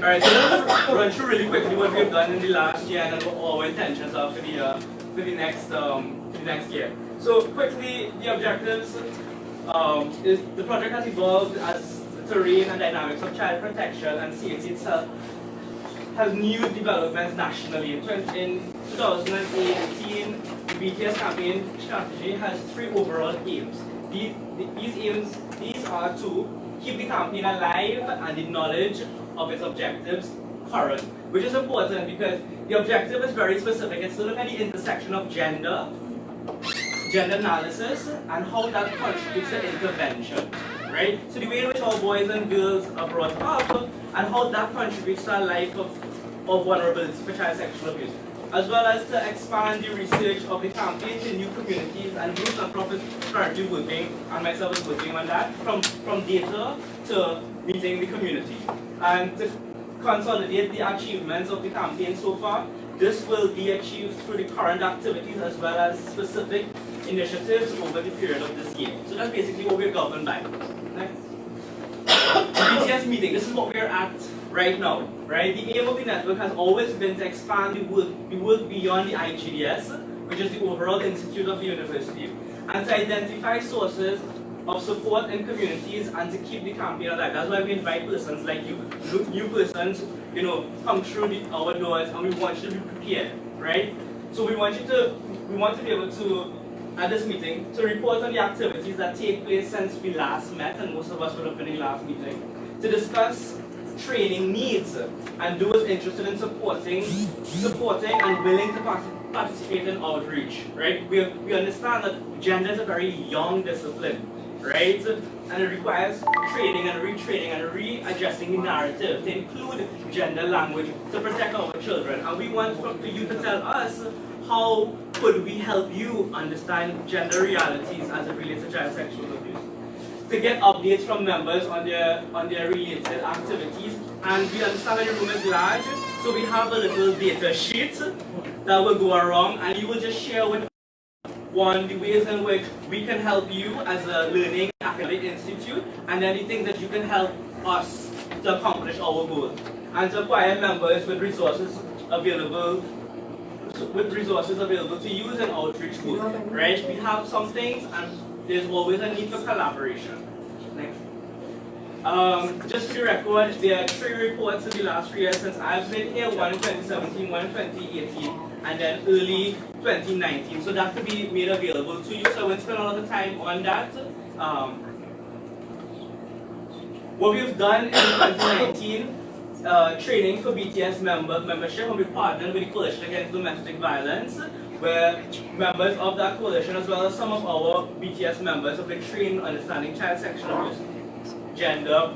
Alright, so let's run through really quickly what we've done in the last year and what our intentions are for the next year. So quickly, the objectives is the project has evolved as terrain and dynamics of child protection and safety itself has new developments nationally. In 2018, the BTS campaign strategy has 3 overall aims. These are to keep the campaign alive and the knowledge of its objectives current, which is important because the objective is very specific. It's to look at the intersection of gender analysis, and how that contributes to intervention, right? So the way in which our boys and girls are brought up, and how that contributes to a life of vulnerability for child sexual abuse, as well as to expand the research of the campaign to new communities and groups and Prof is currently working, and myself is working on that, from data to meeting the community. And to consolidate the achievements of the campaign so far, this will be achieved through the current activities as well as specific initiatives over the period of this year. So that's basically what we're governed by. Next. BTS meeting, this is what we're at right now, right? The aim of the network has always been to expand the work beyond the IGDS, which is the overall institute of the university, and to identify sources of support in communities and to keep the campaign alive. That's why we invite persons like you, new persons, come through our doors, and we want you to be prepared, right? So we want to be able to, at this meeting, to report on the activities that take place since we last met, and most of us would have been in the last meeting, to discuss training needs and those interested in supporting and willing to participate in outreach, right? We understand that gender is a very young discipline, right? And it requires training and retraining and readjusting the narrative to include gender language to protect our children. And we want for you to tell us how could we help you understand gender realities as it relates to child sexual abuse. To get updates from members on their related activities. And we understand that the room is large, so we have a little data sheet that will go around, and you will just share with one, the ways in which we can help you as a learning academic institute, and then the things that you can help us to accomplish our goals. And to acquire members with resources available to use in outreach work, right? We have some things, and there's always a need for collaboration. Next. Just for the record, there are 3 reports in the last 3 years since I've been here, one in 2017, one in 2018, and then early 2019. So that could be made available to you, so I won't spend a lot of time on that. What we've done in 2019, training for BTS membership, and we partnered with the Coalition Against Domestic Violence, where members of that coalition, as well as some of our BTS members, have been trained in understanding child sexual abuse, gender,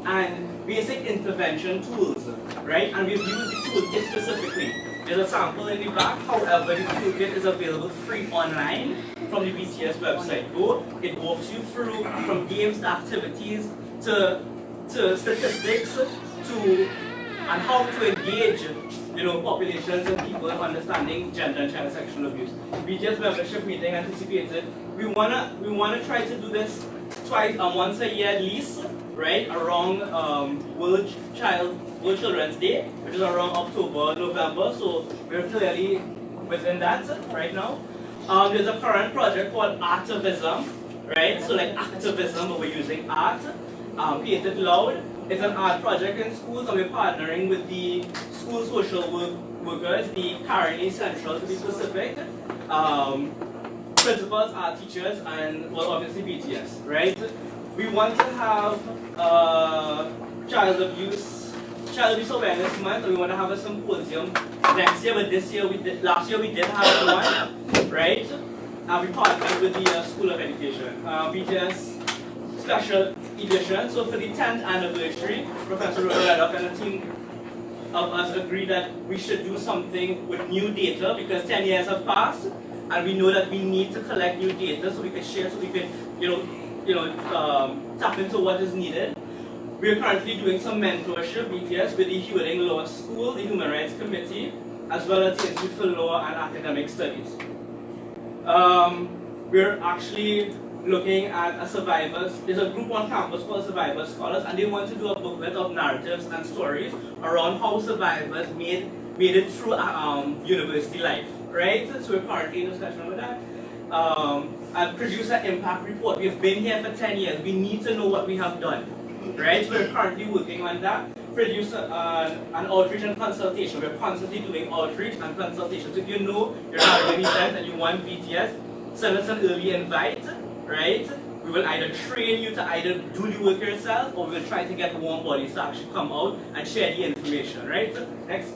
and basic intervention tools, right? And we've used the toolkit specifically. There's a sample in the back, however, the toolkit is available free online from the BTS website. It walks you through from games to activities to statistics and how to engage populations and people in understanding gender and child sexual abuse. BTS membership meeting anticipated. We wanna try to do this once a year at least, right? Around World Children's Day, which is around October, November. So we're clearly within that right now. There's a current project called Artivism, right? So like activism, but we're using art. Paint It Loud. It's an art project in schools, and we're partnering with the school social workers, the Carney Central to be specific, principals, art teachers, and well, obviously BTS, right? We want to have child abuse awareness month, and we want to have a symposium next year. But last year we did have one, right? And we partnered with the School of Education, BTS special edition. So for the 10th anniversary, Professor Reddock and a team of us agreed that we should do something with new data because 10 years have passed, and we know that we need to collect new data so we can share, so we can, tap into what is needed. We are currently doing some mentorship, BTS, with the Hewlett Law School, the Human Rights Committee, as well as the Institute for Law and Academic Studies. We're actually looking at a survivors. There's a group on campus called Survivor Scholars, and they want to do a booklet of narratives and stories around how survivors made it through university life, right? So we're currently in discussion with that. And produce an impact report. We've been here for 10 years. We need to know what we have done, right? So we're currently working on that. Produce an outreach and consultation. We're constantly doing outreach and consultations. If you know you're having an event and you want BTS, send us an early invite, right? We will either train you to either do the work yourself, or we'll try to get warm bodies to actually come out and share the information, right? Next.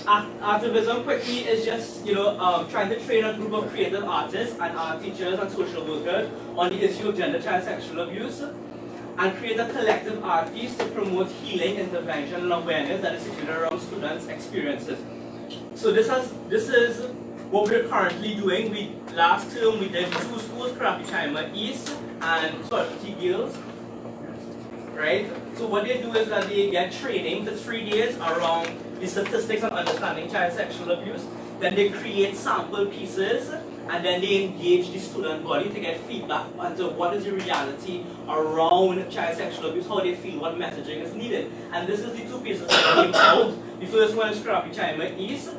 Activism quickly is just, trying to train a group of creative artists and art teachers and social workers on the issue of gender, child sexual abuse, and create a collective art piece to promote healing, intervention, and awareness that is situated around students' experiences. So this is what we're currently doing. Last term we did 2 schools, Krabi East and Sorority Girls. Right? So what they do is that they get training for 3 days around the statistics and understanding child sexual abuse. Then they create sample pieces, and then they engage the student body to get feedback onto what is the reality around child sexual abuse, how they feel, what messaging is needed. And this is the 2 pieces that came out. The first one is Krabi East,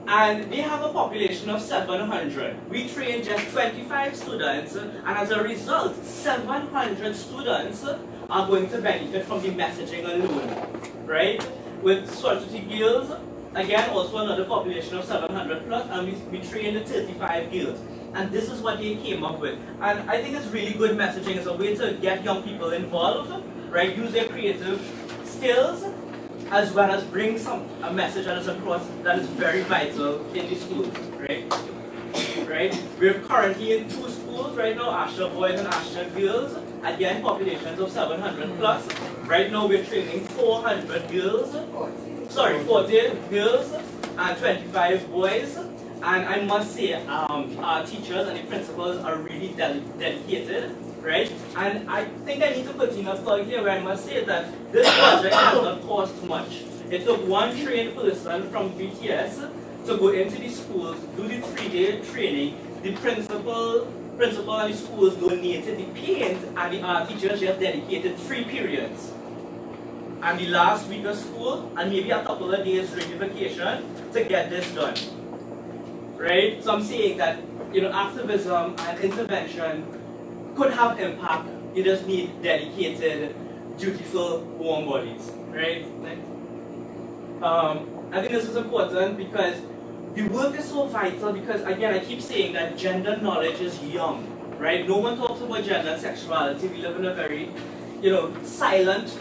and they have a population of 700. We train just 25 students, and as a result, 700 students are going to benefit from the messaging alone, right? With Sorority Girls, again, also another population of 700 plus, and we trained 35 girls. And this is what they came up with. And I think it's really good messaging. It's a way to get young people involved, right? Use their creative skills, as well as bring a message that is across that is very vital in the schools, right? Right? We're currently in 2 schools right now, Asher Boys and Asher Girls. Again, populations of 700 plus. Right now we're training 400 girls. 40 girls and 25 boys. And I must say, our teachers and the principals are really dedicated, right? And I think I need to put in a plug here where I must say that this project has not cost much. It took 1 trained person from BTS to go into the schools, do the 3-day training. The principal and the schools donated the paint, and the art teachers just dedicated 3 periods. And the last week of school, and maybe a couple of days during vacation, to get this done. Right? So I'm saying that, activism and intervention could have impact. You just need dedicated, dutiful, warm bodies. Right? I think this is important because the work is so vital, because again, I keep saying that gender knowledge is young, right? No one talks about gender and sexuality. We live in a very, silent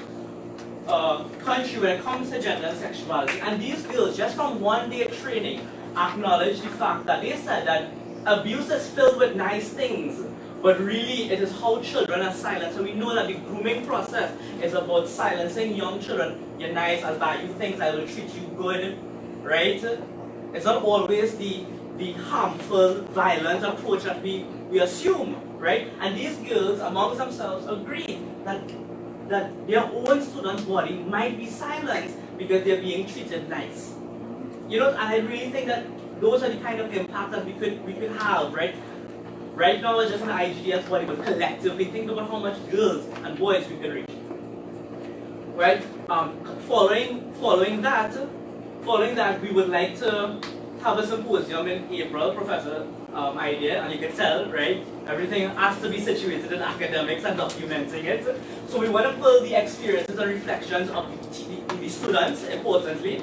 country when it comes to gender and sexuality. And these girls, just from 1 day training, acknowledge the fact that they said that abuse is filled with nice things, but really it is how children are silenced. So we know that the grooming process is about silencing young children. You're nice, I'll buy you things, I will treat you good, right? It's not always the harmful, violent approach that we assume, right? And these girls amongst themselves agree that their own student body might be silenced because they're being treated nice. And I really think that those are the kind of impact that we could have, right? Right now it's just an IGDS body, but collectively think about how much girls and boys we could reach. Right? Following that, we would like to have a symposium in April, Professor idea, and you can tell, right? Everything has to be situated in academics and documenting it. So we want to pull the experiences and reflections of the students, importantly,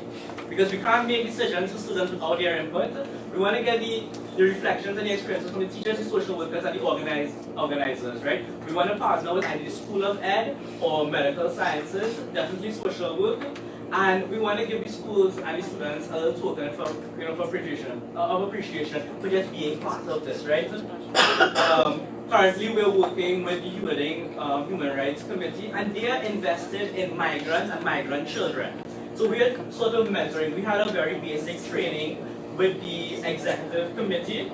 because we can't make decisions for students without their input. We want to get the reflections and the experiences from the teachers, the social workers, and the organizers, right? We want to partner with either the School of Ed or Medical Sciences, definitely social work, and we want to give the schools and the students a little token for appreciation for just being part of this, right? Currently, we're working with the Human Rights Committee, and they are invested in migrants and migrant children. So we are sort of mentoring. We had a very basic training with the executive committee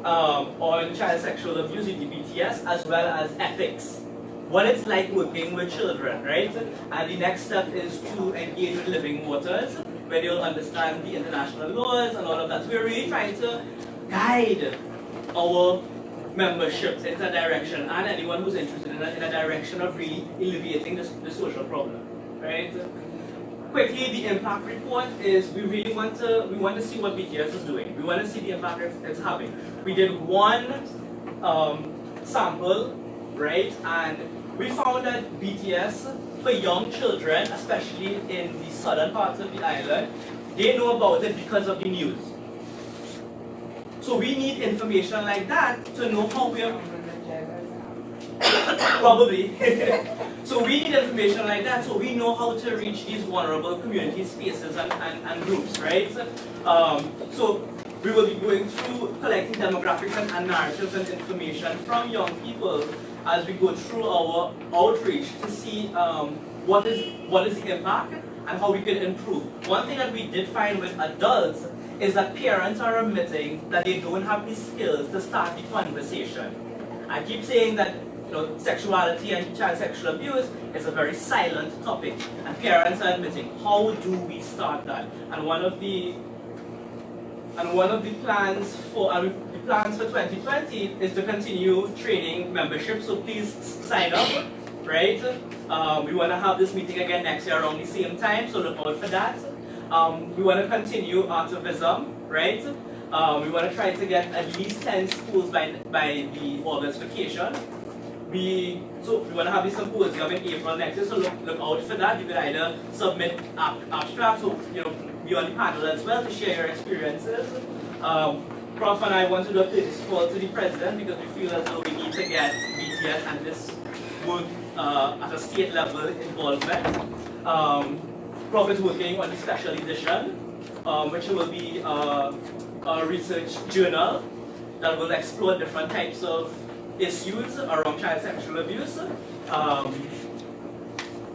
on child sexual abuse in the BTS, as well as ethics. What it's like working with children, right? And the next step is to engage with Living Waters, where they'll understand the international laws and all of that. So we're really trying to guide our membership into a direction, and anyone who's interested in a direction of really alleviating the social problem, right? Quickly, the impact report is we want to see what BTS is doing. We want to see the impact it's having. We did one sample, right, and we found that BTS for young children, especially in the southern parts of the island, they know about it because of the news. So we need information like that to know how we are. Probably. So we need information like that so we know how to reach these vulnerable community spaces and groups, right? So we will be going through collecting demographics and narratives and information from young people as we go through our outreach to see what is the impact and how we can improve. One thing that we did find with adults is that parents are admitting that they don't have the skills to start the conversation. I keep saying that sexuality and child sexual abuse is a very silent topic, and parents are admitting, how do we start that? And one of the plans for 2020 is to continue training membership. So please sign up, right? We want to have this meeting again next year around the same time, so look out for that. We want to continue activism, right? We want to try to get at least 10 schools by the August vacation. We want to have this symposium in April next year, so look out for that. You can either submit abstracts or be on the panel as well to share your experiences. Prof and I want to do a courtesy call to the president because we feel as though we need to get BTS and this work at a state level involvement. Prof is working on the special edition, which will be a research journal that will explore different types of issues around child sexual abuse.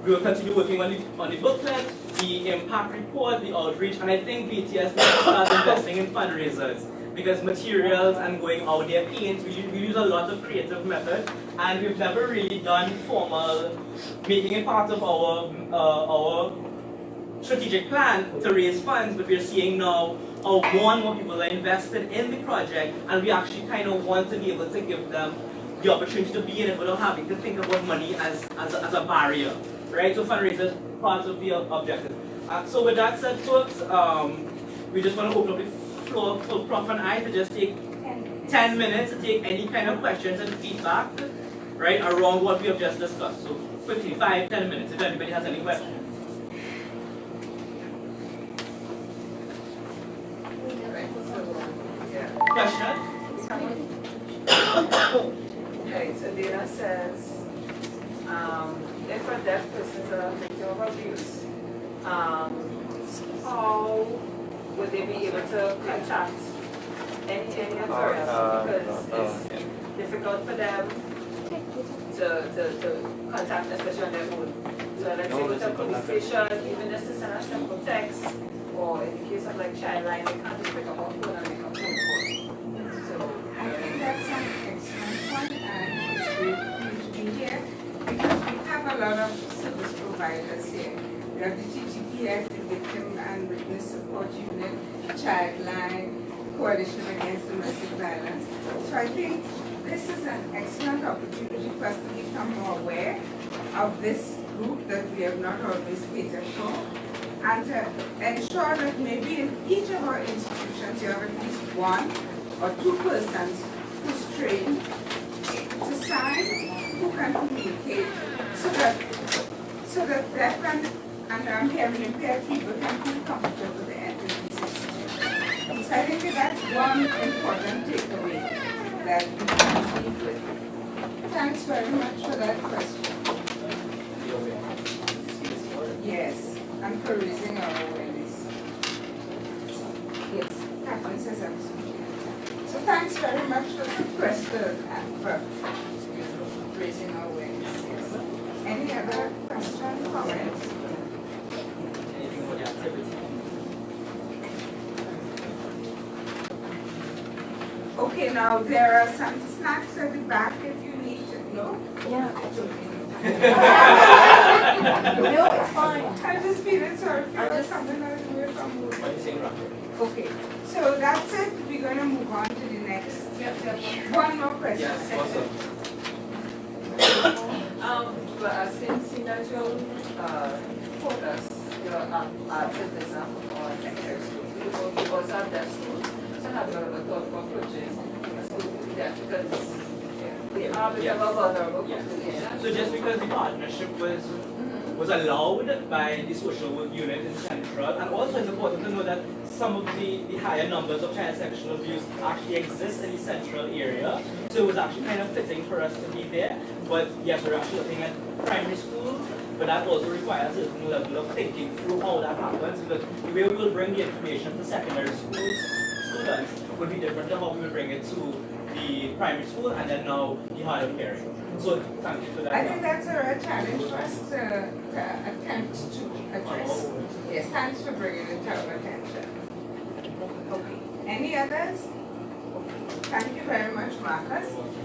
We will continue working on the booklet, the impact report, the outreach, and I think BTS needs to start investing in fundraisers because materials and going out there paints, we use a lot of creative methods, and we've never really done formal, making it part of our strategic plan to raise funds, but we're seeing now how more and more people are invested in the project, and we actually kind of want to be able to give them the opportunity to be in it without having to think about money as a barrier, right? So fundraisers part of the objective. So with that said, folks, we just want to open up the floor for Prof and I to just take 10 minutes to take any kind of questions and feedback, right, around what we have just discussed. So quickly, 5-10 minutes if anybody has any questions. Question? Okay, so Dana says, if a deaf person is a victim of abuse, how would they be able to contact any authorities? Because it's difficult for them to contact, especially on their own. So let's say with a police station, even just to send a simple text, or in the case of like child line, they can't just pick up a phone and make a phone call. So I think that's an excellent point, and it's great for you to be here because we have a lot of service providers here. We have the TTPS, the Victim and Witness Support Unit, Childline, Coalition Against Domestic Violence. So I think this is an excellent opportunity for us to become more aware of this group that we have not always catered for, and to ensure that maybe in each of our institutions you have at least 1 or 2 persons who's trained to sign, who can communicate, so that deaf and hearing impaired people can feel comfortable with the entity system. So I think that's one important takeaway that we can leave with. Thanks very much for that question. Yes, and for raising our awareness. Yes, Captain says absolutely. So thanks very much for the question and for raising our awareness. Yes. Any other questions, comments? Anything for the activity? Okay, now there are some snacks at the back if you need to know. Yeah. No, No, it's fine. I just feel sorry for you coming out away from work. What are you saying, Roberta? Okay, so that's it. We're going to move on to the next. Yep. One more question. Yes, awesome. But since that your focus, your activism on lectures, you also have that school, so have a lot of approaches to that because they are a vulnerable population. So just because the partnership was allowed by the social work unit in Central, and also it's important to know that some of the higher numbers of child sexual abuse actually exist in the Central area. So it was actually kind of fitting for us to be there. But yes, we're actually looking at primary schools, but that also requires a certain level of thinking through how that happens, because the way we will bring the information to secondary schools students would be different than how we would bring it to the primary school and then now the hard of hearing. So thank you for that. I think that's a real challenge for us to attempt to address. Yes, thanks for bringing it to our attention. Okay. Any others? Thank you very much, Marcus.